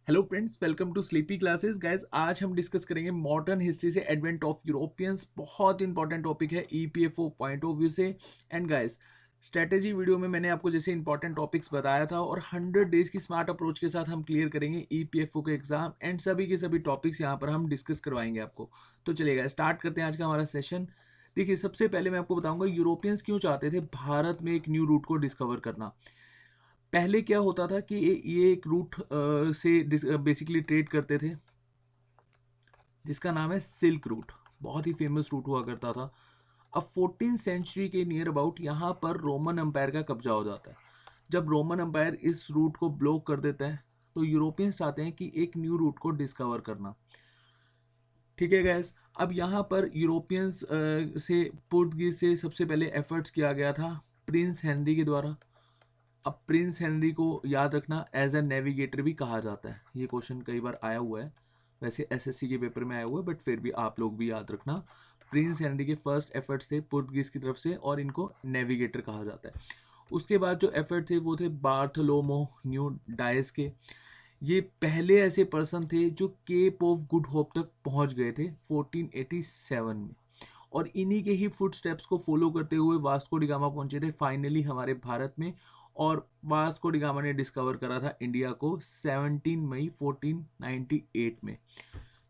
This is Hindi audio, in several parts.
Hello friends, welcome to sleepy classes guys. आज हम डिस्कस करेंगे मॉडर्न हिस्ट्री से एडवेंट ऑफ यूरोपियंस। बहुत इंपॉर्टेंट टॉपिक है ईपीएफओ पॉइंट ऑफ व्यू से। एंड गाइस, स्ट्रेटेजी वीडियो में मैंने आपको जैसे इंपॉर्टेंट टॉपिक्स बताया था और 100 डेज की स्मार्ट अप्रोच के साथ हम क्लियर करेंगे ईपीएफओ के एग्जाम एंड सभी के सभी टॉपिक्स यहाँ पर हम डिस्कस करवाएंगे आपको। तो चलिएगा स्टार्ट करते हैं आज का हमारा सेशन। देखिए, सबसे पहले मैं आपको बताऊंगा यूरोपियंस क्यों चाहते थे भारत में एक न्यू रूट को डिस्कवर करना। पहले क्या होता था कि ये एक रूट से बेसिकली ट्रेड करते थे जिसका नाम है सिल्क रूट। बहुत ही फेमस रूट हुआ करता था। अब 14th सेंचुरी के नियर अबाउट यहाँ पर रोमन एम्पायर का कब्जा हो जाता है। जब रोमन एम्पायर इस रूट को ब्लॉक कर देता है तो यूरोपियंस चाहते हैं कि एक न्यू रूट को डिस्कवर करना। ठीक है गैस, अब यहाँ पर यूरोपियंस से पुर्तगीज से सबसे पहले एफर्ट्स किया गया था प्रिंस हेनरी के द्वारा। अब प्रिंस हेनरी को याद रखना एज अ नेविगेटर भी कहा जाता है। ये क्वेश्चन कई बार आया हुआ है, वैसे एसएससी के पेपर में आया हुआ है, बट फिर भी आप लोग भी याद रखना। प्रिंस हेनरी के फर्स्ट एफर्ट्स थे पुर्तगीज की तरफ से और इनको नेविगेटर कहा जाता है। उसके बाद जो एफर्ट थे वो थे बार्थलोमो न्यू डायस के। ये पहले ऐसे पर्सन थे जो केप ऑफ गुड होप तक पहुंच गए थे 1487 में। और इन्हीं के ही फुट स्टेप्स को फॉलो करते हुए वास्को डिगामा पहुंचे थे फाइनली हमारे भारत में। और वास्को डिगामा ने डिस्कवर करा था इंडिया को 17 मई 1498 में।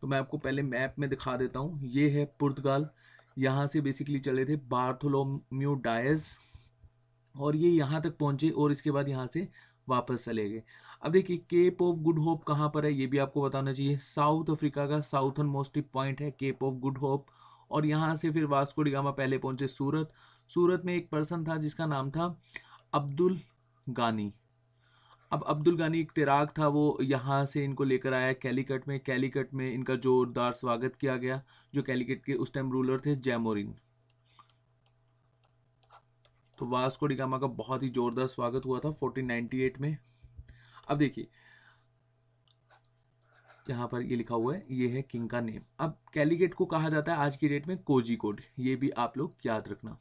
तो मैं आपको पहले मैप में दिखा देता हूँ। ये है पुर्तगाल। यहाँ से बेसिकली चले थे बार्थोलोम्यू डायस और ये यहाँ तक पहुंचे और इसके बाद यहाँ से वापस चले गए। अब देखिए, केप ऑफ गुड होप कहाँ पर है ये भी आपको बताना चाहिए। साउथ अफ्रीका का साउथर्न मोस्ट पॉइंट है केप ऑफ गुड होप। और यहाँ से फिर वास्को डिगामा पहले पहुंचे सूरत। सूरत में एक पर्सन था जिसका नाम था अब्दुल गानी। अब अब्दुल गानी एक तैराक था, वो यहाँ से इनको लेकर आया कैलीकट में। कैलीकट में इनका जोरदार स्वागत किया गया। जो कैलीकट के उस टाइम रूलर थे जैमोरिन। तो वास्को डिगामा का बहुत ही जोरदार स्वागत हुआ था 1498 में। अब देखिए, यहाँ पर ये लिखा हुआ है, ये है किंग का नेम। अब कैलीकट को कहा जाता है आज की डेट में कोझिकोड, ये भी आप लोग याद रखना।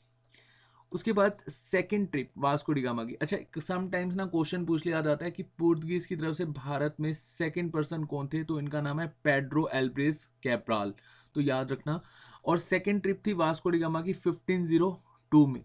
उसके बाद सेकंड ट्रिप वास्को डिगामा की। अच्छा, समटाइम्स ना क्वेश्चन पूछ लिया जाता है कि पुर्तगीज की तरफ से भारत में सेकंड पर्सन कौन थे, तो इनका नाम है पेड्रो एल्ब्रेस कैब्राल। तो याद रखना। और सेकंड ट्रिप थी वास्को डिगामा की 1502 में।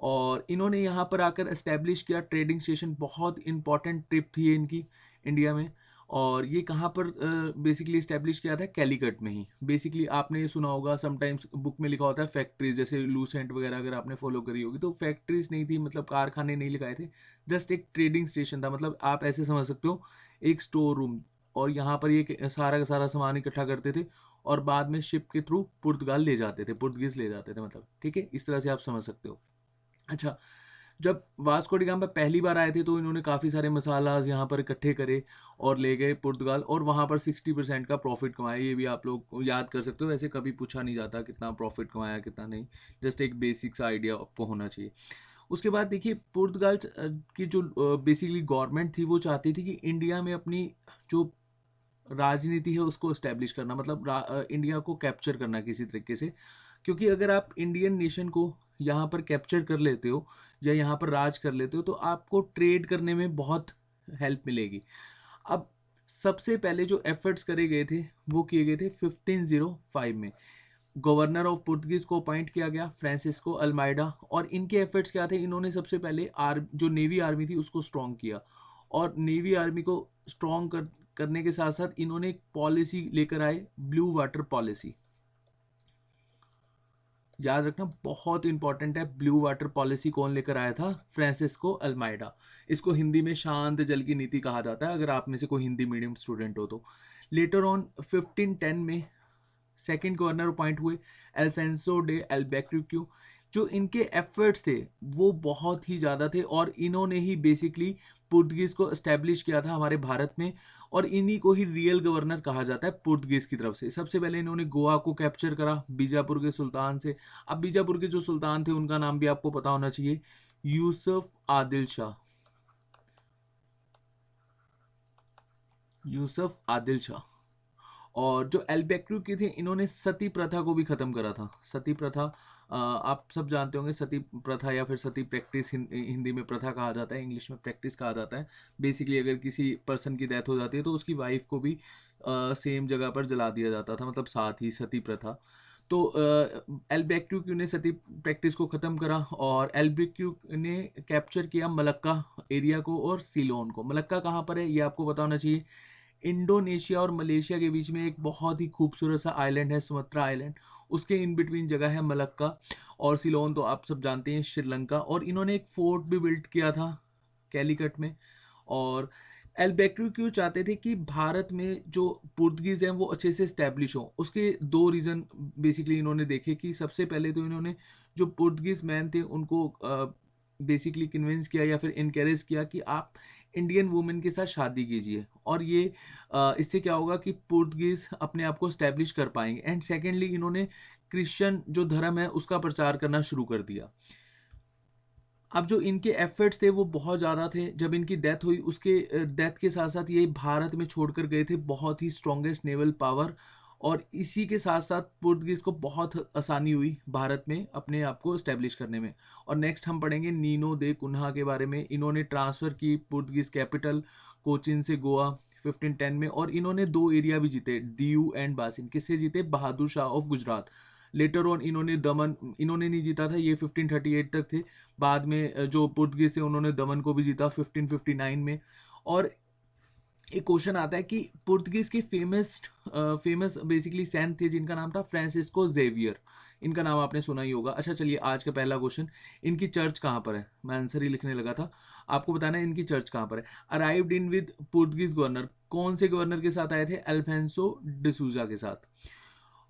और इन्होंने यहाँ पर आकर एस्टेब्लिश किया ट्रेडिंग स्टेशन। बहुत इंपॉर्टेंट ट्रिप थी ये इनकी इंडिया में। और ये कहाँ पर बेसिकली इस्टेब्लिश किया था, कैलीकट में ही। बेसिकली आपने सुना होगा, समटाइम्स बुक में लिखा होता है फैक्ट्रीज, जैसे लूसेंट वगैरह अगर आपने फॉलो करी होगी, तो फैक्ट्रीज नहीं थी, मतलब कारखाने नहीं लगाए थे। जस्ट एक ट्रेडिंग स्टेशन था, मतलब आप ऐसे समझ सकते हो एक स्टोर रूम। और यहाँ पर ये सारा का सारा सामान इकट्ठा करते थे और बाद में शिप के थ्रू पुर्तगाल ले जाते थे, पुर्तगीज ले जाते थे, मतलब ठीक है, इस तरह से आप समझ सकते हो। अच्छा, जब वास्को डी गामा पहली बार आए थे तो इन्होंने काफ़ी सारे मसालाज यहाँ पर इकट्ठे करे और ले गए पुर्तगाल और वहाँ पर 60% का प्रॉफिट कमाया। ये भी आप लोग याद कर सकते हो, वैसे कभी पूछा नहीं जाता कितना प्रॉफिट कमाया कितना नहीं। जस्ट एक बेसिक सा आइडिया आपको होना चाहिए। उसके बाद देखिए, पुर्तगाल की जो बेसिकली गवर्नमेंट थी वो चाहती थी कि इंडिया में अपनी जो राजनीति है उसको इस्टेब्लिश करना, मतलब इंडिया को कैप्चर करना किसी तरीके से। क्योंकि अगर आप इंडियन नेशन को यहाँ पर कैप्चर कर लेते हो या यहाँ पर राज कर लेते हो तो आपको ट्रेड करने में बहुत हेल्प मिलेगी। अब सबसे पहले जो एफर्ट्स करे गए थे वो किए गए थे 1505 में। गवर्नर ऑफ पुर्तगीज को अपॉइंट किया गया फ्रांसिस्को अल्माइडा। और इनके एफर्ट्स क्या थे, इन्होंने सबसे पहले जो नेवी आर्मी थी उसको स्ट्रॉन्ग किया। और नेवी आर्मी को स्ट्रॉन्ग करने के साथ साथ इन्होंने एक पॉलिसी लेकर आए, ब्लू वाटर पॉलिसी। याद रखना, बहुत इंपॉर्टेंट है। ब्लू वाटर पॉलिसी कौन लेकर आया था, फ्रांसिस्को अल्माइडा। इसको हिंदी में शांत जल की नीति कहा जाता है, अगर आप में से कोई हिंदी मीडियम स्टूडेंट हो तो। लेटर ऑन 1510 में सेकंड गवर्नर अपॉइंट हुए अल्फेंसो डे एल्बेक्रिक्यू। जो इनके एफर्ट्स थे वो बहुत ही ज़्यादा थे और इन्होंने ही बेसिकली पुर्तगीज को एस्टेब्लिश किया था हमारे भारत में। और इन्हीं को ही रियल गवर्नर कहा जाता है पुर्तगीज की तरफ से। सबसे पहले इन्होंने गोवा को कैप्चर करा बीजापुर के सुल्तान से। अब बीजापुर के जो सुल्तान थे उनका नाम भी आपको पता होना चाहिए, यूसुफ आदिल शाह। यूसुफ आदिल शाह। और जो एल्बेक्यू के थे, इन्होंने सती प्रथा को भी ख़त्म करा था। सती प्रथा आप सब जानते होंगे, सती प्रथा या फिर सती प्रैक्टिस, हिंदी में प्रथा कहा जाता है, इंग्लिश में प्रैक्टिस कहा जाता है। बेसिकली अगर किसी पर्सन की डेथ हो जाती है तो उसकी वाइफ को भी सेम जगह पर जला दिया जाता था, मतलब साथ ही, सती प्रथा। तो एल्बेक्यू ने सती प्रैक्टिस को ख़त्म करा और एल्बेक्यू ने कैप्चर किया मलक्का एरिया को और सीलोन को। मलक्का कहाँ पर है ये आपको पता होना चाहिए। इंडोनेशिया और मलेशिया के बीच में एक बहुत ही खूबसूरत सा आइलैंड है, सुमात्रा आइलैंड। उसके इन बिटवीन जगह है मलक्का। और सिलोन तो आप सब जानते हैं, श्रीलंका। और इन्होंने एक फोर्ट भी बिल्ड किया था कैलीकट में। और एल्बेक्यू क्यों चाहते थे कि भारत में जो पुर्तगीज़ हैं वो अच्छे से स्टैब्लिश हो, उसके दो रीज़न बेसिकली इन्होंने देखे। कि सबसे पहले तो इन्होंने जो पुर्तगीज़ मैन थे उनको बेसिकली कन्विंस किया या फिर इनकरेज किया कि आप इंडियन वुमेन के साथ शादी कीजिए, और ये इससे क्या होगा कि पुर्तगीज़ अपने आप को स्टैब्लिश कर पाएंगे। एंड सेकेंडली इन्होंने क्रिश्चियन जो धर्म है उसका प्रचार करना शुरू कर दिया। अब जो इनके एफर्ट्स थे वो बहुत ज़्यादा थे। जब इनकी डेथ हुई, उसके डेथ के साथ साथ ये भारत में छोड़कर गए थे बहुत ही स्ट्रॉन्गेस्ट नेवल पावर। और इसी के साथ साथ पुर्तगीज़ को बहुत आसानी हुई भारत में अपने आप को इस्टेब्लिश करने में। और नेक्स्ट हम पढ़ेंगे नीनो दे कुन्हा के बारे में। इन्होंने ट्रांसफ़र की पुर्तगीज़ कैपिटल कोचिन से गोवा 1510 में। और इन्होंने दो एरिया भी जीते, दीयू एंड बासिन। किससे जीते? Bahadur Shah of Gujarat. Later on इन्होंने दमन, इन्होंने नहीं जीता था, ये 1538 तक थे। बाद में जो पुर्तगीज थे उन्होंने दमन को भी जीता 1559 में। और एक क्वेश्चन आता है कि पुर्तगीज के फेमस बेसिकली सैंट थे जिनका नाम था फ्रांसिस्को जेवियर। इनका नाम आपने सुना ही होगा। अच्छा चलिए, आज का पहला क्वेश्चन, इनकी चर्च कहाँ पर है? मैं आंसर ही लिखने लगा था, आपको बताना है इनकी चर्च कहाँ पर है। Arrived in with Portuguese governor, कौन से गवर्नर के साथ आए थे? अल्फेंसो डिसूजा के साथ।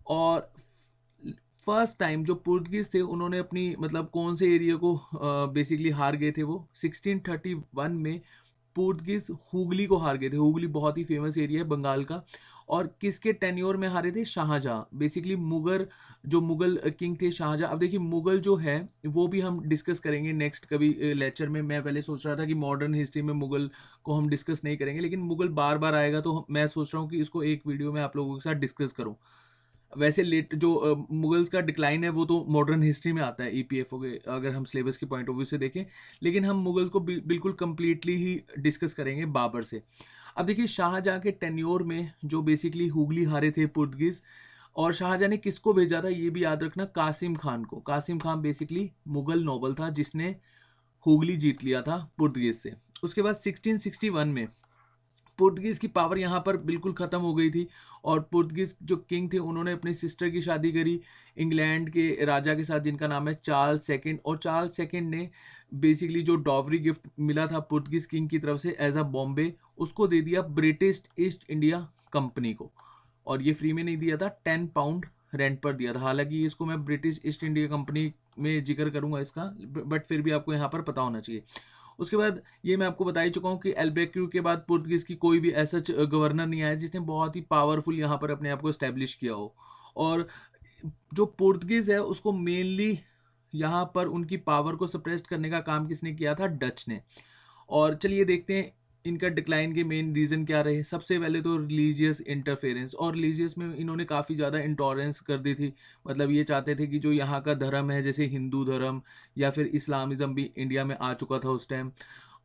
और फर्स्ट टाइम जो पुर्तगीज थे उन्होंने अपनी मतलब कौन से एरिया को बेसिकली हार गए थे? वो 1631 में पुर्तगीज हुगली को हार गए थे। हुगली बहुत ही फेमस एरिया है बंगाल का। और किसके टेन्योर में हारे थे? शाहजहां। बेसिकली मुगल किंग थे शाहजहां। अब देखिए, मुगल जो है वो भी हम डिस्कस करेंगे नेक्स्ट कभी लेक्चर में। मैं पहले सोच रहा था कि मॉडर्न हिस्ट्री में मुगल को हम डिस्कस नहीं करेंगे, लेकिन मुगल बार बार आएगा तो मैं सोच रहा हूँ कि इसको एक वीडियो में आप लोगों के साथ डिस्कस करूँ। वैसे लेट जो मुगल्स का डिक्लाइन है वो तो मॉडर्न हिस्ट्री में आता है, ईपीएफओ के अगर हम सिलेबस के पॉइंट ऑफ व्यू से देखें। लेकिन हम मुगल्स को बिल्कुल कंप्लीटली ही डिस्कस करेंगे बाबर से। अब देखिए, शाहजहां के टेन्योर में जो बेसिकली हुगली हारे थे पुर्तगीज। और शाहजहां ने किसको भेजा था ये भी याद रखना? कासिम खान को। कासिम खान बेसिकली मुगल नोबल था जिसने हुगली जीत लिया था पुर्तगीज से। उसके बाद 1661 में पुर्तगीज की पावर यहाँ पर बिल्कुल ख़त्म हो गई थी। और पुर्तगीज जो किंग थे उन्होंने अपनी सिस्टर की शादी करी इंग्लैंड के राजा के साथ जिनका नाम है चार्ल्स सेकंड। और चार्ल्स सेकंड ने बेसिकली जो डॉवरी गिफ्ट मिला था पुर्तगीज किंग की तरफ से एज अ बॉम्बे, उसको दे दिया ब्रिटिश ईस्ट इंडिया कंपनी को। और ये फ्री में नहीं दिया था, 10 पाउंड रेंट पर दिया था। हालांकि इसको मैं ब्रिटिश ईस्ट इंडिया कंपनी में जिक्र करूंगा इसका, बट फिर भी आपको यहाँ पर पता होना चाहिए। उसके बाद ये मैं आपको बता ही चुका हूँ कि एल्बेक्यू के बाद पुर्तगीज की कोई भी ऐसा गवर्नर नहीं आया जिसने बहुत ही पावरफुल यहाँ पर अपने आप को स्टैब्लिश किया हो। और जो पुर्तगीज है उसको मेनली यहाँ पर उनकी पावर को सप्रेस करने का काम किसने किया था? डच ने। और चलिए देखते हैं इनका डिक्लाइन के मेन रीज़न क्या रहे। सबसे पहले तो रिलीजियस इंटरफेरेंस, और रिलीजियस में इन्होंने काफ़ी ज़्यादा इंटॉलरेंस कर दी थी। मतलब ये चाहते थे कि जो यहाँ का धर्म है, जैसे हिंदू धर्म या फिर इस्लामिज़म भी इंडिया में आ चुका था उस टाइम,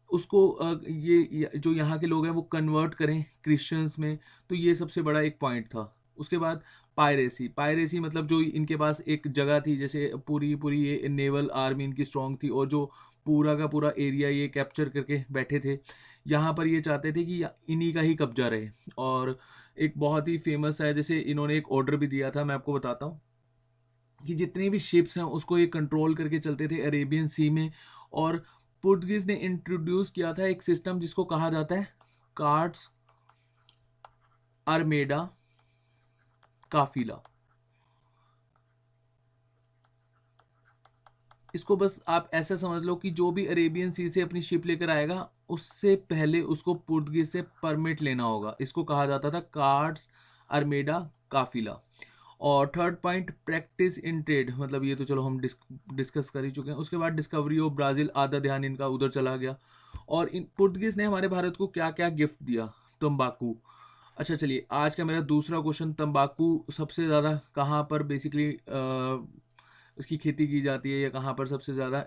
उसको जो यहाँ के लोग हैं वो कन्वर्ट करें क्रिश्चियंस में। तो ये सबसे बड़ा एक पॉइंट था। उसके बाद पायरेसी। पायरेसी मतलब जो इनके पास एक जगह थी, जैसे पूरी पूरी ये नेवल आर्मी इनकी स्ट्रांग थी और जो पूरा का पूरा एरिया ये कैप्चर करके बैठे थे। यहाँ पर ये चाहते थे कि इन्हीं का ही कब्जा रहे। और एक बहुत ही फेमस है, जैसे इन्होंने एक ऑर्डर भी दिया था, मैं आपको बताता हूँ कि जितनी भी शिप्स हैं उसको ये कंट्रोल करके चलते थे अरेबियन सी में। और पुर्तगीज ने इंट्रोड्यूस किया था एक सिस्टम जिसको कहा जाता है कार्ड्स आर्मेडा काफिला। इसको बस आप ऐसा समझ लो कि जो भी अरेबियन सी से अपनी शिप लेकर आएगा उससे पहले उसको पुर्तगीज से परमिट लेना होगा। इसको कहा जाता था कार्ड्स आर्मेडा काफिला। और third point, practice in trade, मतलब ये तो चलो हम डिस्कस कर ही चुके हैं। उसके बाद डिस्कवरी ऑफ ब्राज़ील, आधा ध्यान इनका उधर चला गया। और इन पुर्तगीज ने हमारे भारत को क्या क्या गिफ्ट दिया? तंबाकू, अच्छा चलिए, आज का मेरा दूसरा क्वेश्चन, तंबाकू सबसे ज़्यादा कहाँ पर बेसिकली उसकी खेती की जाती है, या कहाँ पर सबसे ज़्यादा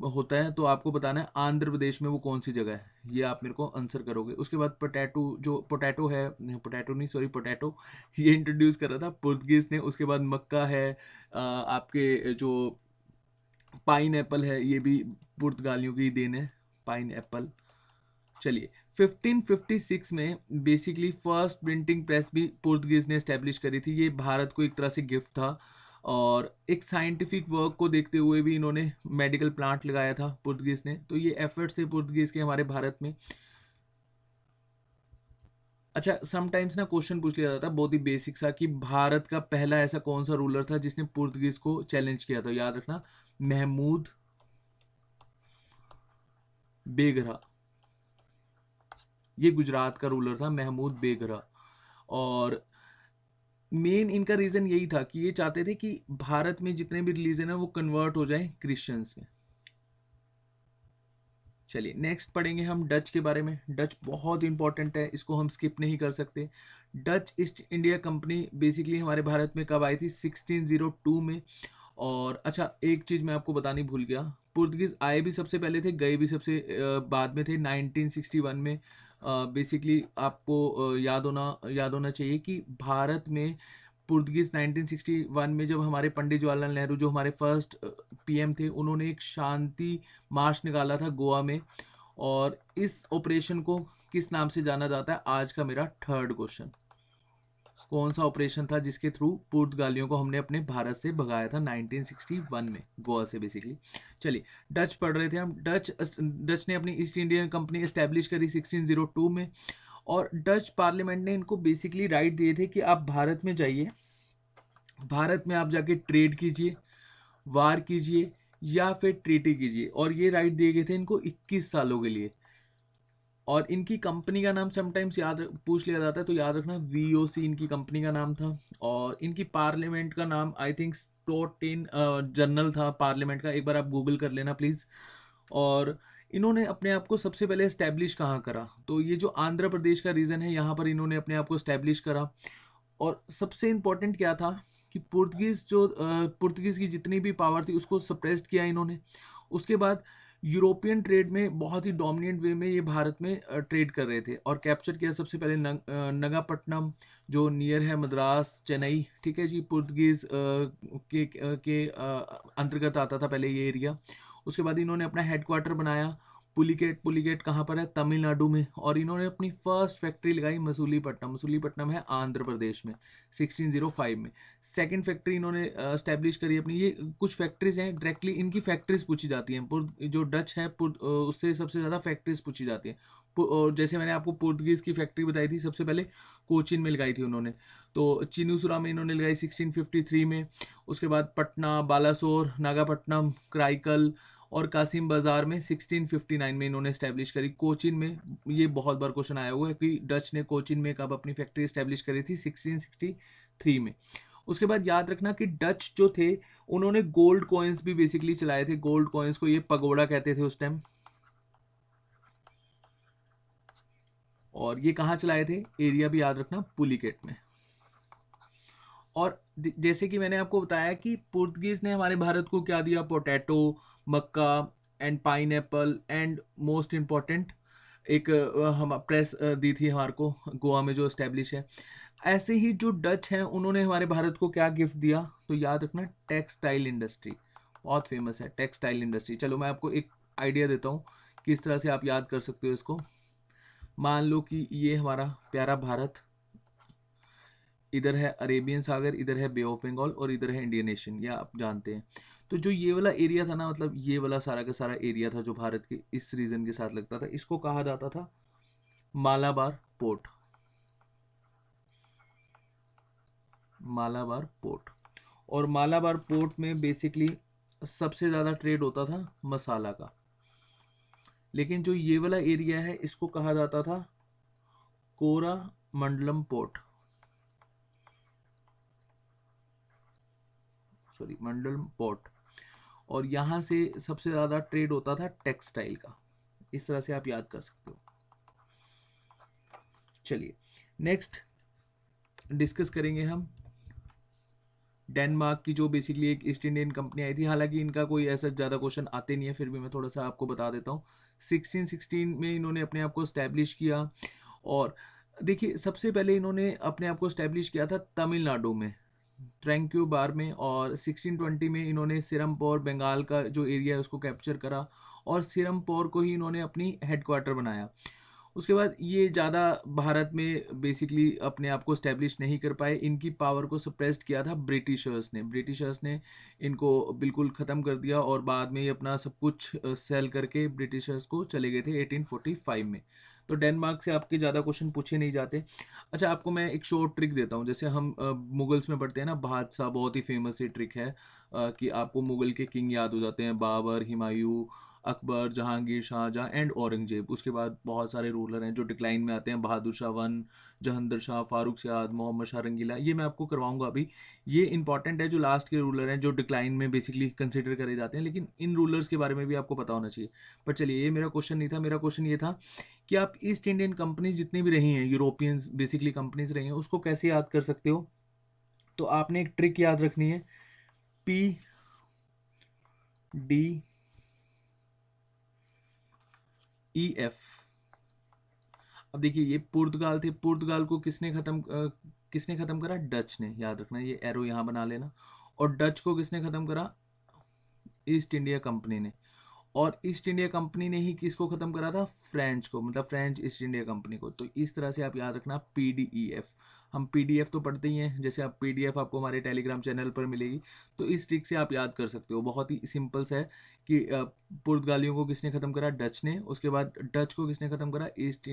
होता है, तो आपको बताना है आंध्र प्रदेश में वो कौन सी जगह है, ये आप मेरे को आंसर करोगे। उसके बाद पोटैटो, जो पोटैटो है, पोटैटो नहीं सॉरी पोटैटो, ये इंट्रोड्यूस करा था पुर्तगीज ने। उसके बाद मक्का है, आपके जो पाइन एप्पल है, ये भी पुर्तगालियों की देन है, पाइन एप्पल। चलिए, 1556 में बेसिकली फर्स्ट प्रिंटिंग प्रेस भी पुर्तगीज ने एस्टेब्लिश करी थी। ये भारत को एक तरह से गिफ्ट था, और एक साइंटिफिक वर्क को देखते हुए भी इन्होंने मेडिकल प्लांट लगाया था पुर्तगीज ने। तो ये एफर्ट्स थे पुर्तगीज के हमारे भारत में। अच्छा, समटाइम्स ना क्वेश्चन पूछ लिया जाता है बहुत ही बेसिक सा, कि भारत का पहला ऐसा कौन सा रूलर था जिसने पुर्तगीज को चैलेंज किया था। याद रखना, महमूद बेगरा, ये गुजरात का रूलर था, महमूद बेगरा। और मेन इनका रीजन यही था कि ये चाहते थे कि भारत में जितने भी रिलीजन है वो कन्वर्ट हो जाए क्रिश्चियंस में। चलिए, नेक्स्ट पढ़ेंगे हम डच के बारे में। डच बहुत इंपॉर्टेंट है, इसको हम स्किप नहीं कर सकते। Dutch east India company basically हमारे भारत में कब आई थी? 1602 में। और अच्छा, एक चीज़ मैं आपको बतानी भूल गया, पुर्तगीज आए भी सबसे पहले थे, गए भी सबसे बाद में थे, 1961 में। बेसिकली आपको याद होना चाहिए कि भारत में पुर्तगीज 1961 में, जब हमारे पंडित जवाहरलाल नेहरू जो हमारे फर्स्ट पीएम थे, उन्होंने एक शांति मार्च निकाला था गोवा में। और इस ऑपरेशन को किस नाम से जाना जाता है? आज का मेरा थर्ड क्वेश्चन, कौन सा ऑपरेशन था जिसके थ्रू पुर्तगालियों को हमने अपने भारत से भगाया था 1961 में, गोवा से बेसिकली। चलिए, डच पढ़ रहे थे हम। डच ने अपनी ईस्ट इंडियन कंपनी एस्टेब्लिश करी 1602 में। और डच पार्लियामेंट ने इनको बेसिकली राइट दिए थे कि आप भारत में जाइए, भारत में आप जाके ट्रेड कीजिए, वार कीजिए, या फिर ट्रीटी कीजिए। और ये राइट दिए गए थे इनको 21 सालों के लिए। और इनकी कंपनी का नाम समटाइम्स पूछ लिया जाता है, तो याद रखना वीओसी इनकी कंपनी का नाम था। और इनकी पार्लियामेंट का नाम आई थिंक स्टोटेन जनरल था पार्लियामेंट का, एक बार आप गूगल कर लेना प्लीज़। और इन्होंने अपने आप को सबसे पहले इस्टेब्लिश कहाँ करा? तो ये जो आंध्र प्रदेश का रीजन है, यहाँ पर इन्होंने अपने आप को इस्टेब्लिश करा। और सबसे इम्पोर्टेंट क्या था कि पुर्तगीज़ की जितनी भी पावर थी उसको सप्रेस्ड किया इन्होंने। उसके बाद यूरोपियन ट्रेड में बहुत ही डोमिनेंट वे में ये भारत में ट्रेड कर रहे थे, और कैप्चर किया सबसे पहले नगापट्टनम, जो नियर है मद्रास, चेन्नई, ठीक है जी, पुर्तगीज के अंतर्गत आता था पहले ये एरिया। उसके बाद इन्होंने अपना हेडक्वार्टर बनाया पुलिकेट। पुलिकेट कहाँ पर है? तमिलनाडु में। और इन्होंने अपनी फर्स्ट फैक्ट्री लगाई मसूलीपट्टनम। मसूलीपट्टनम है आंध्र प्रदेश में, 1605 में। सेकंड फैक्ट्री इन्होंने स्टैब्लिश करी अपनी। ये कुछ फैक्ट्रीज हैं, डायरेक्टली इनकी फैक्ट्रीज पूछी जाती हैं। जो डच है उससे सबसे ज़्यादा फैक्ट्रीज पूछी जाती हैं। और जैसे मैंने आपको पुर्तगीज़ की फैक्ट्री बताई थी, सबसे पहले कोचिन में लगाई थी उन्होंने, तो चिनुसुरा में इन्होंने लगाई 1653 में। उसके बाद पटना, बालासोर, नागापट्टनम, कराईकल और कासिम बाजार में 1659 में इन्होंने इस्टेब्लिश करी। कोचिन में, ये बहुत बार क्वेश्चन आया हुआ है कि डच ने कोचिन में कब अपनी फैक्ट्री इस्टेब्लिश करी थी? 1663 में। उसके बाद याद रखना कि डच जो थे, उन्होंने गोल्ड कॉइन्स भी बेसिकली चलाए थे। गोल्ड कॉइन्स को ये पगोड़ा कहते थे उस टाइम। और ये कहाँ चलाए थे? एरिया भी याद रखना, पुलिकेट में। और जैसे कि मैंने आपको बताया कि पुर्तगीज ने हमारे भारत को क्या दिया? Potato, Mecca and pine Apple, and most important एक हम प्रेस दी थी हमारे को, गोवा में जो इस्टेब्लिश है। ऐसे ही जो डच हैं, उन्होंने हमारे भारत को क्या गिफ्ट दिया? तो याद रखना, टेक्सटाइल इंडस्ट्री। बहुत फेमस है टेक्सटाइल इंडस्ट्री। चलो, मैं आपको एक आइडिया देता हूँ किस तरह से आप याद कर सकते हो इसको। मान लो कि ये हमारा प्यारा भारत, इधर है अरेबियन सागर, इधर है बे ऑफ बंगाल, और इधर है इंडियन ओशन, या आप जानते हैं। तो जो ये वाला एरिया था ना, मतलब ये वाला सारा का सारा एरिया था जो भारत के इस रीजन के साथ लगता था, इसको कहा जाता था मालाबार पोर्ट। मालाबार पोर्ट। और मालाबार पोर्ट में बेसिकली सबसे ज़्यादा ट्रेड होता था मसाला का। लेकिन जो ये वाला एरिया है, इसको कहा जाता था कोरा मंडलम पोर्ट, सॉरी मंडलम पोर्ट। और यहाँ से सबसे ज़्यादा ट्रेड होता था टेक्सटाइल का। इस तरह से आप याद कर सकते हो। चलिए नेक्स्ट डिस्कस करेंगे हम डेनमार्क की, जो बेसिकली एक ईस्ट इंडियन कंपनी आई थी। हालांकि इनका कोई ऐसा ज़्यादा क्वेश्चन आते नहीं है, फिर भी मैं थोड़ा सा आपको बता देता हूँ। 1616 में इन्होंने अपने आप को स्टैब्लिश किया। और देखिए सबसे पहले इन्होंने अपने आप को स्टैब्लिश किया था तमिलनाडु में, ट्रैंक्यू बार में। और 1620 में इन्होंने सिरमपौर, बंगाल का जो एरिया है उसको कैप्चर करा, और सिरमपौर को ही इन्होंने अपनी हेडक्वार्टर बनाया। उसके बाद ये ज़्यादा भारत में बेसिकली अपने आप को स्टैब्लिश नहीं कर पाए। इनकी पावर को सप्रेस्ड किया था ब्रिटिशर्स ने इनको बिल्कुल ख़त्म कर दिया, और बाद में ये अपना सब कुछ सेल करके ब्रिटिशर्स को चले गए थे 1845 में। तो डेनमार्क से आपके ज़्यादा क्वेश्चन पूछे नहीं जाते। अच्छा, आपको मैं एक शॉर्ट ट्रिक देता हूँ। जैसे हम मुगल्स में पढ़ते हैं ना, बादशाह, बहुत ही फेमस ये ट्रिक है कि आपको मुगल के किंग याद हो जाते हैं, बाबर, हुमायूं, अकबर, जहांगीर, शाहजहां एंड औरंगजेब। उसके बाद बहुत सारे रूलर हैं जो डिक्लाइन में आते हैं, बहादुर शाह वन, जहांदर शाह, फारूक सियाद, मोहम्मद शाह रंगीला। ये मैं आपको करवाऊंगा अभी। ये इंपॉर्टेंट है, जो लास्ट के रूलर हैं जो डिक्लाइन में बेसिकली कंसिडर करे जाते हैं, लेकिन इन रूलर्स के बारे में भी आपको पता होना चाहिए। पर चलिए, ये मेरा क्वेश्चन नहीं था। मेरा क्वेश्चन ये था कि आप ईस्ट इंडियन कंपनीज जितनी भी रही हैं, यूरोपियंस बेसिकली कंपनीज रही हैं, उसको कैसे याद कर सकते हो। तो आपने एक ट्रिक याद रखनी है, PDEF। अब देखिए, ये पुर्तगाल थे। पुर्तगाल को किसने खत्म करा? डच ने। याद रखना, ये एरो यहाँ बना लेना। और डच को किसने खत्म करा? ईस्ट इंडिया कंपनी ने। और ईस्ट इंडिया कंपनी ने ही किसको खत्म करा था? फ्रेंच को, मतलब फ्रेंच ईस्ट इंडिया कंपनी को। तो इस तरह से आप याद रखना PDEF। हम PDF तो पढ़ते ही हैं, जैसे आप PDF आपको हमारे टेलीग्राम चैनल पर मिलेगी। तो इस ट्रिक से आप याद कर सकते हो, बहुत ही सिंपल सा है कि पुर्तगालियों को किसने ख़त्म करा? डच ने। उसके बाद डच को किसने ख़त्म करा? ईस्ट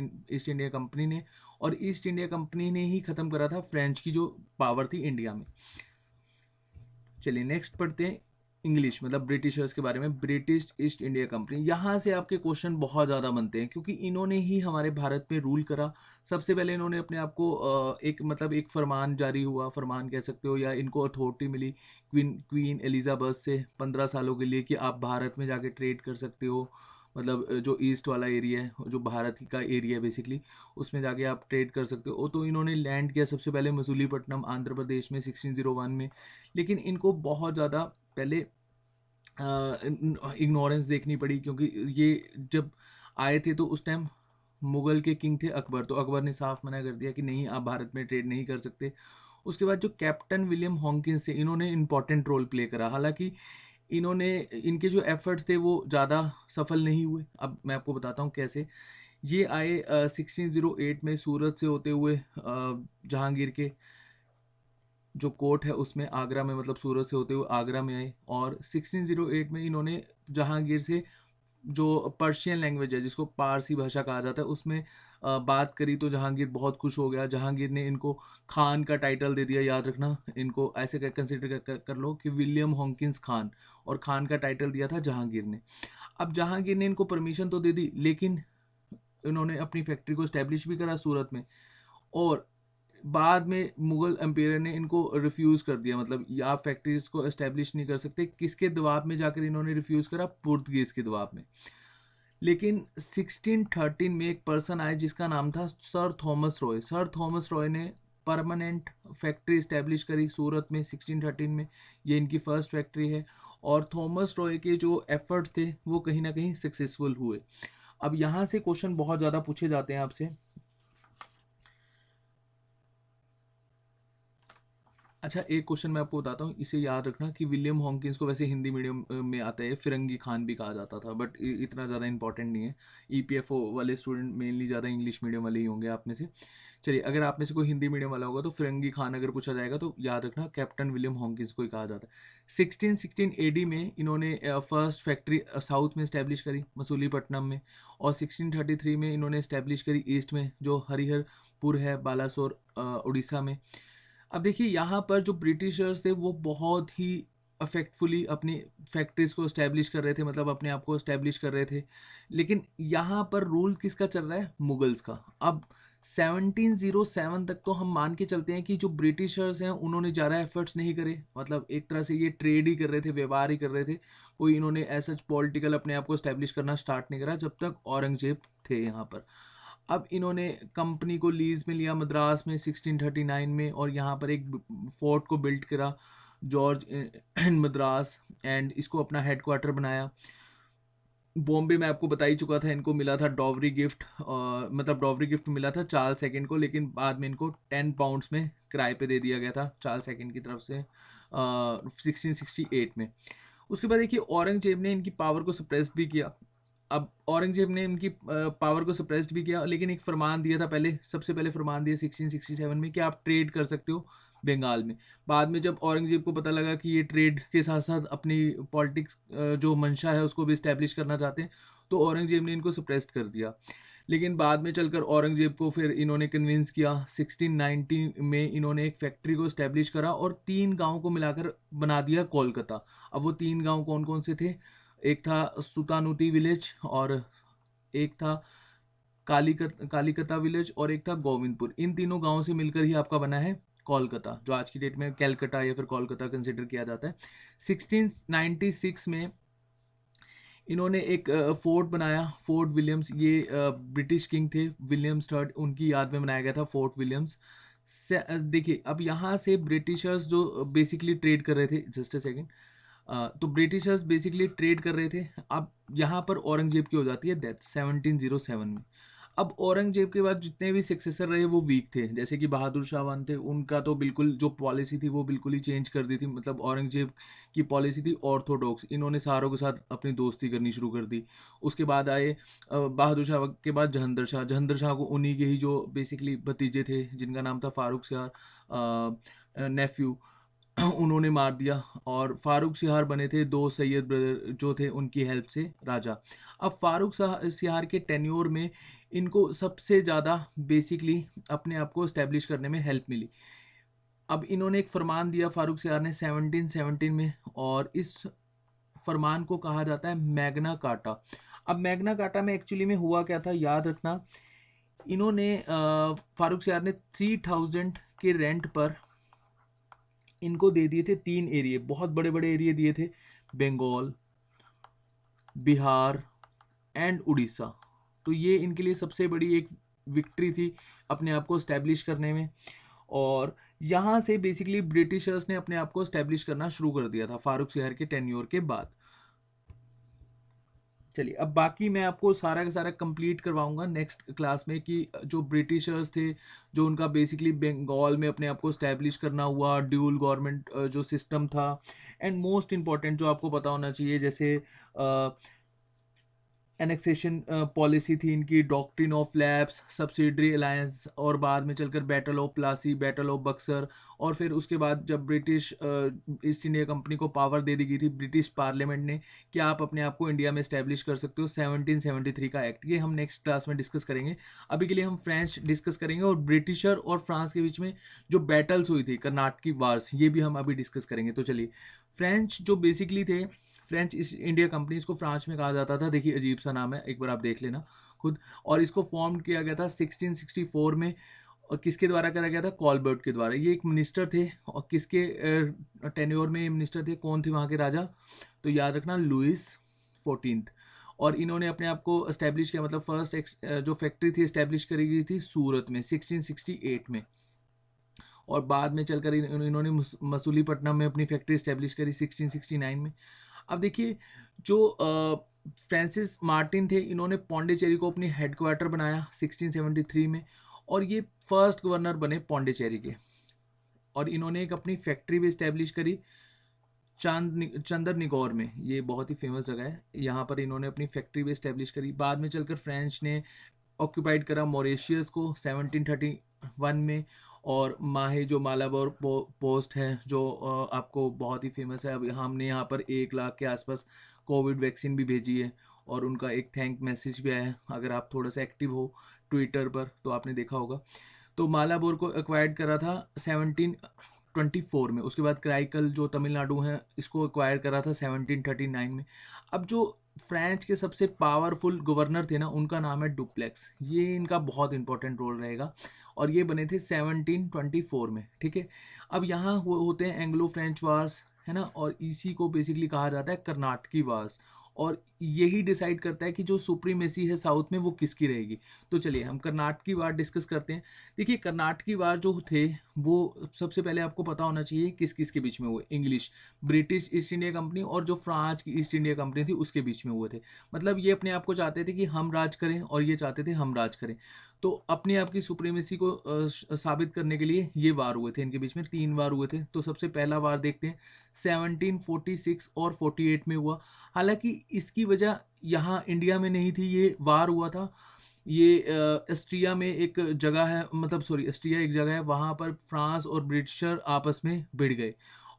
इंडिया कंपनी ने। और ईस्ट इंडिया कंपनी ने ही ख़त्म करा था फ्रेंच की जो पावर थी इंडिया में। चलिए नेक्स्ट पढ़ते हैं इंग्लिश, मतलब ब्रिटिशर्स के बारे में। ब्रिटिश ईस्ट इंडिया कंपनी, यहाँ से आपके क्वेश्चन बहुत ज़्यादा बनते हैं, क्योंकि इन्होंने ही हमारे भारत में रूल करा। सबसे पहले इन्होंने अपने आप को एक फरमान जारी हुआ, फरमान कह सकते हो, या इनको अथॉरिटी मिली क्वीन एलिजाबेथ से 15 सालों के लिए कि आप भारत में जाके ट्रेड कर सकते हो। मतलब जो ईस्ट वाला एरिया है, जो भारत का एरिया है बेसिकली, उसमें जाके आप ट्रेड कर सकते हो। तो इन्होंने लैंड किया सबसे पहले मसूलीपट्टनम, आंध्र प्रदेश में 1601 में। लेकिन इनको बहुत ज़्यादा पहले इग्नोरेंस देखनी पड़ी, क्योंकि ये जब आए थे तो उस टाइम मुगल के किंग थे अकबर। तो अकबर ने साफ मना कर दिया कि नहीं, आप भारत में ट्रेड नहीं कर सकते। उसके बाद जो कैप्टन विलियम हॉकिंस थे, इन्होंने इंपॉर्टेंट रोल प्ले करा। हालांकि इनके जो एफर्ट्स थे वो ज़्यादा सफल नहीं हुए। अब मैं आपको बताता हूँ कैसे। ये आए 1608 में सूरत से होते हुए जहांगीर के जो कोर्ट है उसमें, आगरा में, मतलब सूरत से होते हुए आगरा में आए। और 1608 में इन्होंने जहांगीर से जो पर्शियन लैंग्वेज है, जिसको पारसी भाषा कहा जाता है, उसमें बात करी। तो जहांगीर बहुत खुश हो गया। जहांगीर ने इनको खान का टाइटल दे दिया। याद रखना, इनको ऐसे कंसिडर कर लो कि विलियम हॉकिंस खान, और खान का टाइटल दिया था जहांगीर ने। अब जहांगीर ने इनको परमिशन तो दे दी, लेकिन इन्होंने अपनी फैक्ट्री को स्टैब्लिश भी करा सूरत में। और बाद में मुगल एम्पायर ने इनको रिफ्यूज़ कर दिया, मतलब ये आप फैक्ट्रीज को एस्टेब्लिश नहीं कर सकते। किसके दबाव में जाकर इन्होंने रिफ्यूज़ करा? पुर्तगीज़ के दबाव में। लेकिन 1613 में एक पर्सन आए जिसका नाम था sir Thomas Roy. Sir Thomas Roy ने परमानेंट फैक्ट्री इस्टेब्लिश करी सूरत में 1613 में। ये इनकी फर्स्ट फैक्ट्री है। और थॉमस रॉय के जो एफर्ट्स थे वो कहीं ना कहीं सक्सेसफुल हुए। अब यहाँ से क्वेश्चन बहुत ज़्यादा पूछे जाते हैं आपसे। अच्छा, एक क्वेश्चन मैं आपको बताता हूँ, इसे याद रखना कि विलियम हॉकिंस को वैसे हिंदी मीडियम में आता है, फिरंगी खान भी कहा जाता था, बट इतना ज़्यादा इंपॉर्टेंट नहीं है। EPFO वाले स्टूडेंट मेनली ज़्यादा इंग्लिश मीडियम वाले ही होंगे आप में से। चलिए, अगर आप में से कोई हिंदी मीडियम वाला होगा तो फिरंगी खान अगर पूछा जाएगा तो याद रखना कैप्टन विलियम हॉकिंस को ही कहा जाता है। 1616 AD में इन्होंने फर्स्ट फैक्ट्री साउथ में इस्टेब्लिश करी, मसूलीपट्टनम में। और 1633 में इन्होंने इस्टेब्लिश करी ईस्ट में, जो हरिहरपुर है, बालासोर, उड़ीसा में। अब देखिए, यहाँ पर जो ब्रिटिशर्स थे वो बहुत ही अफेक्टफुली अपनी फैक्ट्रीज को इस्टेब्लिश कर रहे थे, मतलब अपने आप को इस्टेब्लिश कर रहे थे। लेकिन यहाँ पर रूल किसका चल रहा है? मुगल्स का। अब 1707 तक तो हम मान के चलते हैं कि जो ब्रिटिशर्स हैं उन्होंने ज़्यादा एफर्ट्स नहीं करे, मतलब एक तरह से ये ट्रेड ही कर रहे थे, व्यापार ही कर रहे थे। कोई इन्होंने ऐसा पॉलिटिकल अपने आप को इस्टेब्लिश करना स्टार्ट नहीं करा जब तक औरंगजेब थे यहाँ पर। अब इन्होंने कंपनी को लीज में लिया मद्रास में 1639 में, और यहाँ पर एक फोर्ट को बिल्ड करा जॉर्ज इन मद्रास, एंड इसको अपना हेडक्वार्टर बनाया। बॉम्बे में आपको बता ही चुका था, इनको मिला था डॉवरी गिफ्ट, मतलब डॉवरी गिफ्ट मिला था चार्ल्स सेकंड को, लेकिन बाद में इनको 10 पाउंड्स में किराए पे दे दिया गया था चार्ल्स सेकंड की तरफ से 1668 में। उसके बाद देखिए औरंगजेब ने इनकी पावर को सप्रेस भी किया। अब औरंगजेब ने इनकी पावर को सप्रेस्ड भी किया, लेकिन एक फरमान दिया था पहले, सबसे पहले फरमान दिया 1667 में कि आप ट्रेड कर सकते हो बंगाल में। बाद में जब औरंगजेब को पता लगा कि ये ट्रेड के साथ साथ अपनी पॉलिटिक्स जो मंशा है उसको भी इस्टेब्लिश करना चाहते हैं, तो औरंगजेब ने इनको सप्रेस्ड कर दिया। लेकिन बाद में चलकर औरंगजेब को फिर इन्होंने कन्विंस किया। 1690 में इन्होंने एक फैक्ट्री को इस्टेब्लिश करा और 3 गाँव को मिलाकर बना दिया कोलकाता। अब वो 3 गाँव कौन कौन से थे? एक था सुतानुती विलेज, और एक था कालिकता विलेज, और एक था गोविंदपुर। इन तीनों गांवों से मिलकर ही आपका बना है कोलकाता, जो आज की डेट में कैलकाटा या फिर कोलकाता कंसिडर किया जाता है। 1696 में इन्होंने एक फोर्ट बनाया, फोर्ट विलियम्स। ये ब्रिटिश किंग थे विलियम्स थर्ड, उनकी याद में बनाया गया था फोर्ट विलियम्स। देखिए अब यहाँ से ब्रिटिशर्स जो बेसिकली ट्रेड कर रहे थे, जस्ट अ सेकेंड, तो ब्रिटिशर्स बेसिकली ट्रेड कर रहे थे। अब यहाँ पर औरंगजेब की हो जाती है डेथ 1707 में। अब औरंगजेब के बाद जितने भी सक्सेसर रहे वो वीक थे, जैसे कि बहादुर शाह 1 थे, उनका तो बिल्कुल जो पॉलिसी थी वो बिल्कुल ही चेंज कर दी थी। मतलब औरंगजेब की पॉलिसी थी ऑर्थोडॉक्स, इन्होंने सारों के साथ अपनी दोस्ती करनी शुरू कर दी। उसके बाद आए बहादुर शाह के बाद जहंदर शाह। जहंदर शाह को उन्हीं के ही जो बेसिकली भतीजे थे जिनका नाम था फारूक सियार, नेफ्यू, उन्होंने मार दिया। और फारूक सिहार बने थे 2 सैयद ब्रदर जो थे उनकी हेल्प से राजा। अब फारूक सिहार के टेन्योर में इनको सबसे ज़्यादा बेसिकली अपने आप को इस्टेब्लिश करने में हेल्प मिली। अब इन्होंने एक फरमान दिया फारूक सिहार ने 1717 में, और इस फरमान को कहा जाता है मैग्ना कार्टा। अब मैग्ना कार्टा में एक्चुअली में हुआ क्या था, याद रखना। इन्होंने फारूक सिहार ने 3000 के रेंट पर इनको दे दिए थे 3 एरिए, बहुत बड़े बड़े एरिए दिए थे, बंगाल, बिहार एंड उड़ीसा। तो ये इनके लिए सबसे बड़ी एक विक्ट्री थी अपने आप को इस्टेब्लिश करने में। और यहाँ से बेसिकली ब्रिटिशर्स ने अपने आप को इस्टेब्लिश करना शुरू कर दिया था फारूक सिहार के टेन्योर के बाद। चलिए अब बाकी मैं आपको सारा का सारा कंप्लीट करवाऊंगा नेक्स्ट क्लास में, कि जो ब्रिटिशर्स थे, जो उनका बेसिकली बंगाल में अपने आप को स्टैब्लिश करना हुआ, ड्यूल गवर्नमेंट जो सिस्टम था, एंड मोस्ट इम्पॉर्टेंट जो आपको पता होना चाहिए, जैसे एनेक्सेशन पॉलिसी थी इनकी, doctrine of labs, subsidiary alliance, और बाद में चलकर battle of Plassey, battle of Buxar. और फिर उसके बाद जब ब्रिटिश ईस्ट इंडिया कंपनी को पावर दे दी गई थी ब्रिटिश पार्लियामेंट ने कि आप अपने आप को इंडिया में इस्टेब्लिश कर सकते हो, 1773 का एक्ट। ये हम नेक्स्ट क्लास में डिस्कस करेंगे। अभी के लिए हम फ्रेंच डिस्कस करेंगे, और ब्रिटिशर और फ्रांस के बीच में जो बैटल्स हुई थी, कर्नाटकी वार्स, ये भी हम अभी डिस्कस करेंगे। तो चलिए, फ्रेंच जो बेसिकली थे, फ्रेंच ईस्ट इंडिया कंपनी, इसको फ्रांस में कहा जाता था। देखिए अजीब सा नाम है, एक बार आप देख लेना खुद। और इसको फॉर्म किया गया था 1664 में, और किसके द्वारा करा गया था? कॉलबर्ट के द्वारा। ये एक मिनिस्टर थे, और किसके टेन्योर में ये मिनिस्टर थे, कौन थे वहाँ के राजा? तो याद रखना, लुइस 14th। और इन्होंने अपने आप को इस्टेब्लिश किया, मतलब फर्स्ट जो फैक्ट्री थी इस्टेब्लिश करी गई थी सूरत में 1668 में। और बाद में चलकर इन्होंने मसूलीपट्टनम में अपनी फैक्ट्री इस्टेब्लिश करी 1669 में। अब देखिए, जो फ्रांसिस मार्टिन थे, इन्होंने पौंडीचेरी को अपनी हेडक्वार्टर बनाया 1673 में, और ये फर्स्ट गवर्नर बने पौंडीचेरी के। और इन्होंने एक अपनी फैक्ट्री भी इस्टेब्लिश करी चंदरनिगौर में, ये बहुत ही फेमस जगह है, यहाँ पर इन्होंने अपनी फैक्ट्री भी इस्टेब्लिश करी। बाद में चलकर फ्रेंच ने ऑक्यूपाइड करा मॉरिशियस को 1731 में। और माहे जो मालाबार पोस्ट है, जो आपको बहुत ही फेमस है। अब हमने यहाँ पर 1 लाख के आसपास कोविड वैक्सीन भी भेजी है, और उनका एक थैंक मैसेज भी आया है। अगर आप थोड़ा सा एक्टिव हो ट्विटर पर तो आपने देखा होगा। तो मालाबार को एक्वायर्ड करा था 1724 में। उसके बाद कराईकल जो तमिलनाडु है, इसको एक्वायर करा था 1739 में। अब जो फ्रेंच के सबसे पावरफुल गवर्नर थे ना, उनका नाम है डुप्लेक्स। ये इनका बहुत इंपॉर्टेंट रोल रहेगा, और ये बने थे 1724 में, ठीक है। अब यहाँ होते हैं एंग्लो फ्रेंच वार्स, है ना, और इसी को बेसिकली कहा जाता है कर्नाटकी वार्स। और यही डिसाइड करता है कि जो सुप्रीमेसी है साउथ में वो किसकी रहेगी। तो चलिए हम कर्नाटक की वार डिस्कस करते हैं। देखिए कर्नाटक की वार जो थे वो सबसे पहले आपको पता होना चाहिए किस किस के बीच में हुए। English, British east India company और जो फ्रांस की ईस्ट इंडिया कंपनी थी उसके बीच में हुए थे। मतलब ये अपने आप को चाहते थे कि हम राज करें और ये चाहते थे हम राज करें। तो अपने आप की सुप्रीमेसी को साबित करने के लिए ये वार हुए थे इनके बीच में। 3 वार हुए थे। तो सबसे पहला वार देखते हैं 1746 और 48 में हुआ। हालांकि इसकी वजह यहाँ इंडिया में नहीं थी, ये वार हुआ था ये एस्ट्रिया में एक जगह है, मतलब सॉरी एस्ट्रिया एक जगह है, वहाँ पर फ्रांस और ब्रिटिशर आपस में भिड़ गए।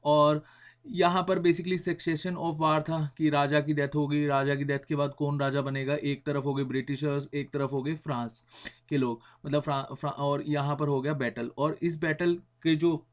और यहाँ पर बेसिकली सक्सेशन ऑफ वार था कि राजा की डेथ हो गई, राजा की डेथ के बाद कौन राजा बनेगा, एक तरफ हो गए ब्रिटिशर्स, एक तरफ हो गए फ्रांस के लोग, मतलब और यहाँ पर हो गया बैटल। और इस बैटल के जो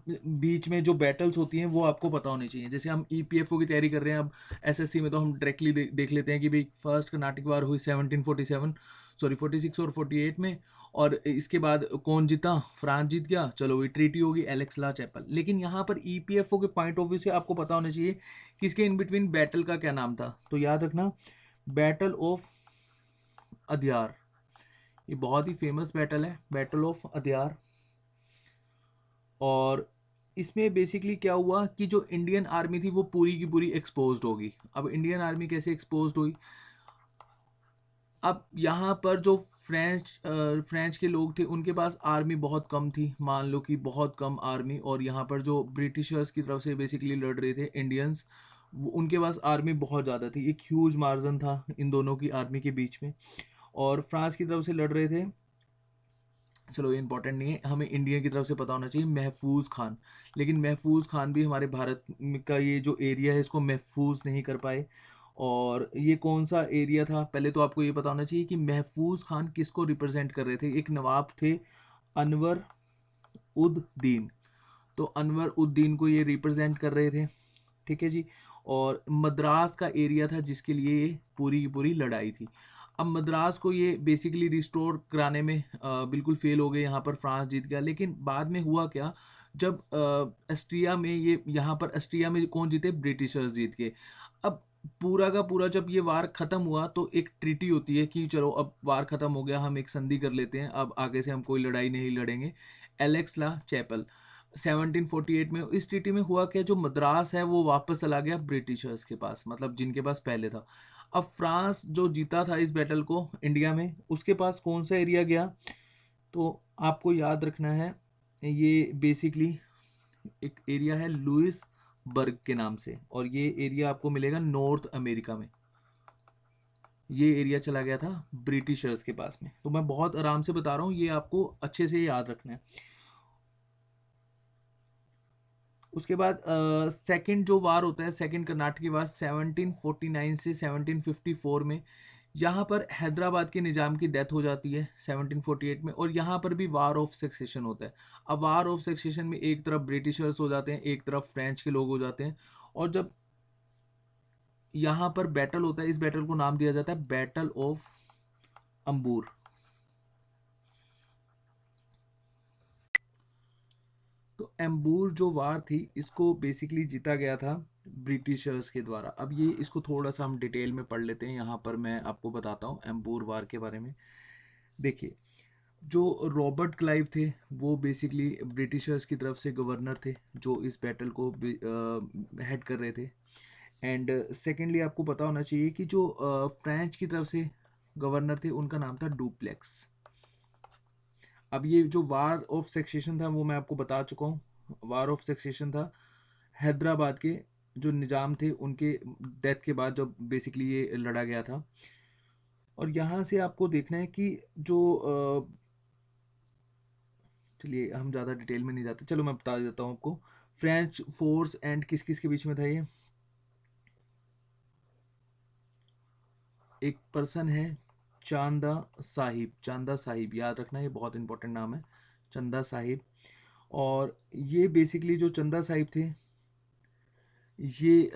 बीच में जो बैटल्स होती हैं वो आपको पता होनी चाहिए। जैसे हम ईपीएफओ की तैयारी कर रहे हैं अब एसएससी में, तो हम डायरेक्टली देख लेते हैं कि भाई फर्स्ट कर्नाटक वार हुई 1747 सॉरी 46 और 48 में। और इसके बाद कौन जीता, फ्रांस जीत गया, चलो वही ट्रीटी होगी एलेक्स ला चैपल। लेकिन यहाँ पर ईपीएफओ के पॉइंट ऑफ व्यू से आपको पता होना चाहिए कि इसके इन बिटवीन बैटल का क्या नाम था। तो याद रखना बैटल ऑफ अद्यार, ये बहुत ही फेमस बैटल है, बैटल ऑफ अद्यार। और इसमें बेसिकली क्या हुआ कि जो इंडियन आर्मी थी वो पूरी की पूरी एक्सपोज्ड होगी। अब इंडियन आर्मी कैसे एक्सपोज्ड हुई, अब यहाँ पर जो फ्रेंच के लोग थे उनके पास आर्मी बहुत कम थी, मान लो कि बहुत कम आर्मी। और यहाँ पर जो ब्रिटिशर्स की तरफ से बेसिकली लड़ रहे थे इंडियंस, उनके पास आर्मी बहुत ज़्यादा थी, एक ह्यूज मार्जिन था इन दोनों की आर्मी के बीच में। और फ्रांस की तरफ से लड़ रहे थे, चलो ये इंपॉर्टेंट नहीं है, हमें इंडिया की तरफ से पता होना चाहिए महफूज खान। लेकिन महफूज खान भी हमारे भारत का ये जो एरिया है इसको महफूज नहीं कर पाए। और ये कौन सा एरिया था, पहले तो आपको ये पता होना चाहिए कि महफूज खान किसको रिप्रेजेंट कर रहे थे। एक नवाब थे अनवर उद दीन, तो अनवर उद्दीन को ये रिप्रेजेंट कर रहे थे, ठीक है जी। और मद्रास का एरिया था जिसके लिए ये पूरी की पूरी लड़ाई थी। अब मद्रास को ये बेसिकली रिस्टोर कराने में बिल्कुल फेल हो गए, यहाँ पर फ्रांस जीत गया। लेकिन बाद में हुआ क्या, जब एस्ट्रिया में ये यहाँ पर एस्ट्रिया में कौन जीते, ब्रिटिशर्स जीत गए। अब पूरा का पूरा जब ये वार खत्म हुआ तो एक ट्रीटी होती है कि चलो अब वार खत्म हो गया, हम एक संधि कर लेते हैं, अब आगे से हम कोई लड़ाई नहीं लड़ेंगे, एलेक्स ला चैपल 1748 में। इस ट्रीटी में हुआ क्या, जो मद्रास है वो वापस चला गया ब्रिटिशर्स के पास, मतलब जिनके पास पहले था। अब फ्रांस जो जीता था इस बैटल को इंडिया में, उसके पास कौन सा एरिया गया, तो आपको याद रखना है ये बेसिकली एक एरिया है लुइस बर्ग के नाम से। और ये एरिया आपको मिलेगा नॉर्थ अमेरिका में, ये एरिया चला गया था ब्रिटिशर्स के पास में। तो मैं बहुत आराम से बता रहा हूँ, ये आपको अच्छे से याद रखना है। उसके बाद सेकंड जो वार होता है, सेकंड कर्नाटक की वार 1749 से 1754 में। यहाँ पर हैदराबाद के निजाम की डेथ हो जाती है 1748 में। और यहाँ पर भी वार ऑफ सक्सेशन होता है। अब वार ऑफ सक्सेशन में एक तरफ ब्रिटिशर्स हो जाते हैं, एक तरफ फ्रेंच के लोग हो जाते हैं। और जब यहाँ पर बैटल होता है, इस बैटल को नाम दिया जाता है बैटल ऑफ अंबूर। तो एम्बूर जो वार थी इसको बेसिकली जीता गया था ब्रिटिशर्स के द्वारा। अब ये इसको थोड़ा सा हम डिटेल में पढ़ लेते हैं, यहाँ पर मैं आपको बताता हूँ एम्बूर वार के बारे में। देखिए जो रॉबर्ट क्लाइव थे वो बेसिकली ब्रिटिशर्स की तरफ से गवर्नर थे जो इस बैटल को हेड कर रहे थे। एंड सेकेंडली आपको पता होना चाहिए कि जो फ्रेंच की तरफ से गवर्नर थे उनका नाम था डुप्लेक्स। अब ये जो वार ऑफ सेक्सेशन था वो मैं आपको बता चुका हूँ। वार ऑफ सेक्सेशन था हैदराबाद के जो निजाम थे उनके डेथ के बाद जब बेसिकली ये लड़ा गया था। और यहाँ से आपको देखना है कि जो चलिए हम ज़्यादा डिटेल में नहीं जाते, चलो मैं बता देता हूँ आपको। फ्रेंच फोर्स एंड किस किस के बीच में था ये, एक पर्सन है चांदा साहिब, चांदा साहिब याद रखना, ये बहुत इंपॉर्टेंट नाम है चंदा साहिब। और ये बेसिकली जो चंदा साहिब थे ये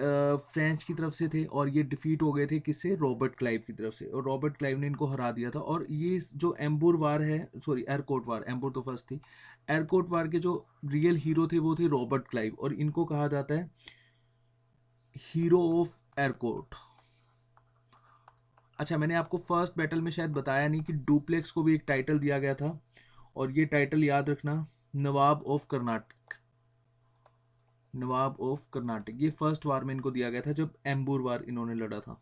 फ्रेंच की तरफ से थे और ये डिफीट हो गए थे किससे, रॉबर्ट क्लाइव की तरफ से। और रॉबर्ट क्लाइव ने इनको हरा दिया था। और ये जो एम्बूर वार है, सॉरी एयरकोट वार, एम्बूर तो फर्स्ट थी, एयरकोट वार के जो रियल हीरो थे वो थे रॉबर्ट क्लाइव। और इनको कहा जाता है हीरो ऑफ एयरकोट। अच्छा, मैंने आपको फर्स्ट बैटल में शायद बताया नहीं कि डुप्लेक्स को भी एक टाइटल दिया गया था, और ये टाइटल याद रखना, नवाब ऑफ कर्नाटक। नवाब ऑफ कर्नाटक, ये फर्स्ट वार में इनको दिया गया था जब एम्बूर वार इन्होंने लड़ा था,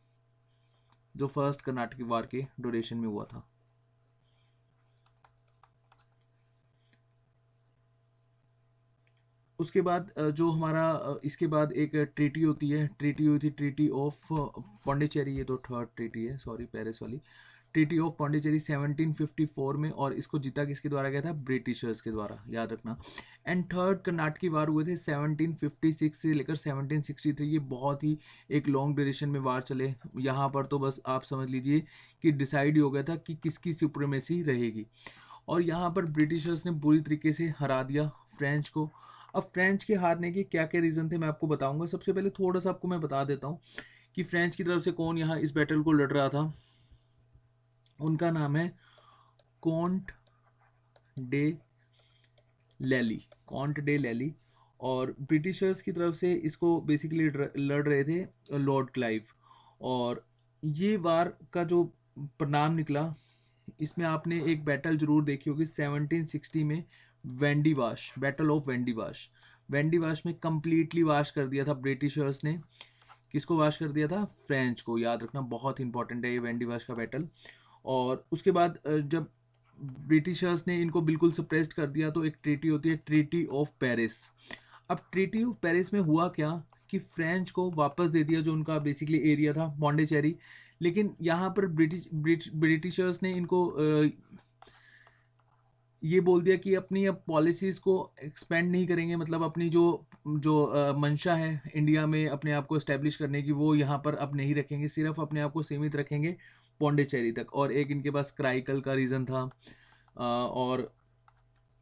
जो फर्स्ट कर्नाटक वार के ड्यूरेशन में हुआ था। उसके बाद जो हमारा इसके बाद एक ट्रीटी होती है, ट्रीटी हुई थी, ट्रीटी ऑफ पौंडीचेरी, ये तो थर्ड ट्रीटी है, सॉरी, पेरिस वाली। ट्रीटी ऑफ पौंडीचेरी 1754 में, और इसको जीता किसके द्वारा गया था? ब्रिटिशर्स के द्वारा, याद रखना। एंड थर्ड कर्नाटकी वार हुए थे 1756 से लेकर 1763, ये बहुत ही एक लॉन्ग ड्यूरेशन में वार चले। यहाँ पर तो बस आप समझ लीजिए कि डिसाइड ही हो गया था कि किसकी सुप्रीमेसी रहेगी, और यहाँ पर ब्रिटिशर्स ने बुरी तरीके से हरा दिया फ्रेंच को। अब फ्रेंच के हारने के क्या क्या रीज़न थे मैं आपको बताऊंगा। सबसे पहले थोड़ा सा आपको मैं बता देता हूँ कि फ्रेंच की तरफ से कौन यहाँ इस बैटल को लड़ रहा था। उनका नाम है कॉन्ट डे लैली, कॉन्ट डे लैली। और ब्रिटिशर्स की तरफ से इसको बेसिकली लड़ रहे थे लॉर्ड क्लाइव। और ये वार का जो परिणाम निकला, इसमें आपने एक बैटल जरूर देखी होगी 1760 में, वेंडीवाश, बैटल ऑफ वेंडीवाश। वेंडीवाश में कंप्लीटली वाश कर दिया था ब्रिटिशर्स ने। किसको वाश कर दिया था? फ्रेंच को, याद रखना, बहुत इंपॉर्टेंट है ये वेंडीवाश का बैटल। और उसके बाद जब ब्रिटिशर्स ने इनको बिल्कुल सप्रेस्ड कर दिया तो एक ट्रीटी होती है, ट्रीटी ऑफ पेरिस। अब ट्रीटी ऑफ पेरिस में हुआ क्या कि फ्रेंच को वापस दे दिया जो उनका बेसिकली एरिया था, पौंडीचेरी। लेकिन यहाँ पर ब्रिटिशर्स ने इनको ये बोल दिया कि अपनी अब पॉलिसीज़ को एक्सपेंड नहीं करेंगे, मतलब अपनी जो जो मंशा है इंडिया में अपने आप को इस्टेब्लिश करने की, वो यहाँ पर अब नहीं रखेंगे, सिर्फ अपने आप को सीमित रखेंगे पौंडीचेरी तक। और एक इनके पास क्राइकल का रीज़न था, और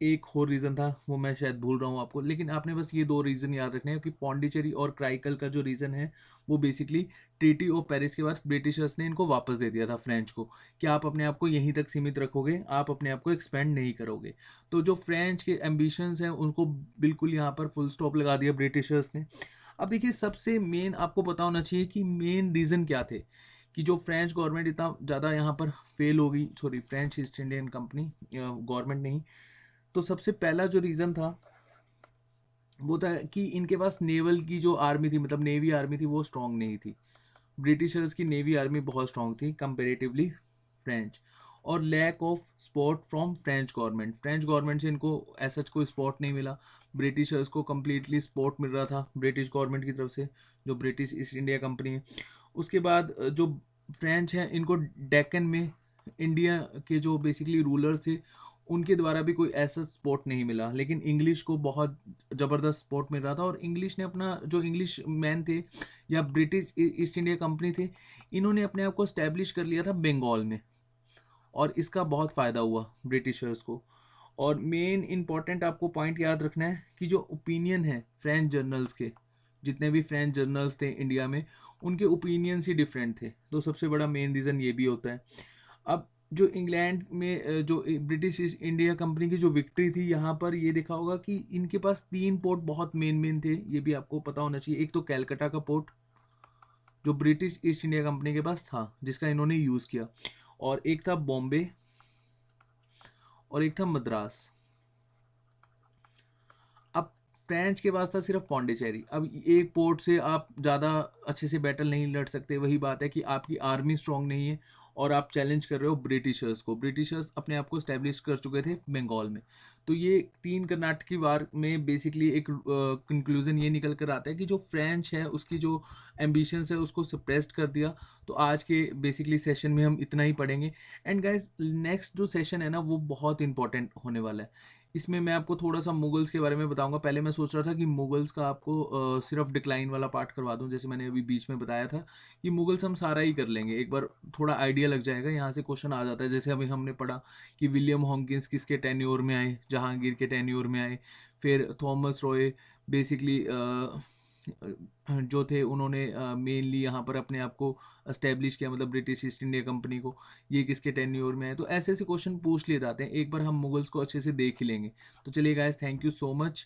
एक और रीज़न था, वो मैं शायद भूल रहा हूँ आपको, लेकिन आपने बस ये दो रीज़न याद रखने हैं कि पौंडीचेरी और क्राइकल का जो रीज़न है वो बेसिकली ट्रीटी ऑफ पेरिस के बाद ब्रिटिशर्स ने इनको वापस दे दिया था फ्रेंच को, कि आप अपने आप को यहीं तक सीमित रखोगे, आप अपने आप को एक्सपेंड नहीं करोगे। तो जो फ्रेंच के एम्बिशंस हैं उनको बिल्कुल यहाँ पर फुल स्टॉप लगा दिया ब्रिटिशर्स ने। अब देखिए, सबसे मेन आपको पता होना चाहिए कि मेन रीज़न क्या थे कि जो फ्रेंच गवर्नमेंट इतना ज़्यादा यहाँ पर फेल हो गई, sorry, French east Indian company government नहीं। तो सबसे पहला जो रीज़न था वो था कि इनके पास नेवल की जो आर्मी थी, मतलब नेवी आर्मी थी, वो स्ट्रांग नहीं थी। ब्रिटिशर्स की नेवी आर्मी बहुत स्ट्रांग थी कंपेरेटिवली फ्रेंच। और lack of support from French government, French government से इनको ऐसा कोई सपोर्ट नहीं मिला। ब्रिटिशर्स को कम्प्लीटली सपोर्ट मिल रहा था ब्रिटिश गवर्नमेंट की तरफ से, जो ब्रिटिश ईस्ट इंडिया कंपनी है। उसके बाद जो फ्रेंच हैं इनको डेक्कन में इंडिया के जो बेसिकली रूलर्स थे उनके द्वारा भी कोई ऐसा सपोर्ट नहीं मिला, लेकिन इंग्लिश को बहुत ज़बरदस्त सपोर्ट मिल रहा था। और इंग्लिश ने अपना, जो इंग्लिश मैन थे या ब्रिटिश ईस्ट इंडिया कंपनी थे, इन्होंने अपने आप को स्टैब्लिश कर लिया था बंगाल में, और इसका बहुत फ़ायदा हुआ ब्रिटिशर्स को। और मेन इंपॉर्टेंट आपको पॉइंट याद रखना है कि जो ओपिनियन है फ्रेंच जर्नल्स के, जितने भी फ्रेंच जर्नल्स थे इंडिया में, उनके ओपिनियंस ही डिफरेंट थे। तो सबसे बड़ा मेन रीज़न ये भी होता है। अब जो इंग्लैंड में जो ब्रिटिश ईस्ट इंडिया कंपनी की जो विक्ट्री थी, यहाँ पर ये देखा होगा कि इनके पास 3 पोर्ट बहुत मेन मेन थे, ये भी आपको पता होना चाहिए। एक तो कैलकाटा का पोर्ट जो ब्रिटिश ईस्ट इंडिया कंपनी के पास था, जिसका इन्होंने यूज़ किया, और एक था बॉम्बे, और एक था मद्रास। अब फ्रेंच के पास था सिर्फ पौंडीचेरी। अब एक पोर्ट से आप ज़्यादा अच्छे से बैटल नहीं लड़ सकते, वही बात है कि आपकी आर्मी स्ट्रांग नहीं है और आप चैलेंज कर रहे हो ब्रिटिशर्स को। ब्रिटिशर्स अपने आप को स्टैब्लिश कर चुके थे बंगाल में। तो ये 3 कर्नाटकी वार में बेसिकली एक कंक्लूजन ये निकल कर आता है कि जो फ्रेंच है उसकी जो एम्बिशंस है उसको सप्रेस्ड कर दिया। तो आज के बेसिकली सेशन में हम इतना ही पढ़ेंगे। एंड गाइज, नेक्स्ट जो सेशन है ना वो बहुत इंपॉर्टेंट होने वाला है। इसमें मैं आपको थोड़ा सा मुगल्स के बारे में बताऊंगा। पहले मैं सोच रहा था कि मुगल्स का आपको सिर्फ डिक्लाइन वाला पार्ट करवा दूं, जैसे मैंने अभी बीच में बताया था कि मुगल्स हम सारा ही कर लेंगे, एक बार थोड़ा आइडिया लग जाएगा। यहाँ से क्वेश्चन आ जाता है, जैसे अभी हमने पढ़ा कि विलियम हॉकिंस किसके टेन्योर में आए, जहांगीर के टेन्योर में आए। फिर थॉमस रॉय बेसिकली जो थे उन्होंने मेनली यहाँ पर अपने आप को अस्टैब्लिश किया, मतलब ब्रिटिश ईस्ट इंडिया कंपनी को। ये किसके टेन्योर में है, तो ऐसे ऐसे क्वेश्चन पूछ लिए जाते हैं। एक बार हम मुगल्स को अच्छे से देख ही लेंगे। तो चलिए guys, thank you so much.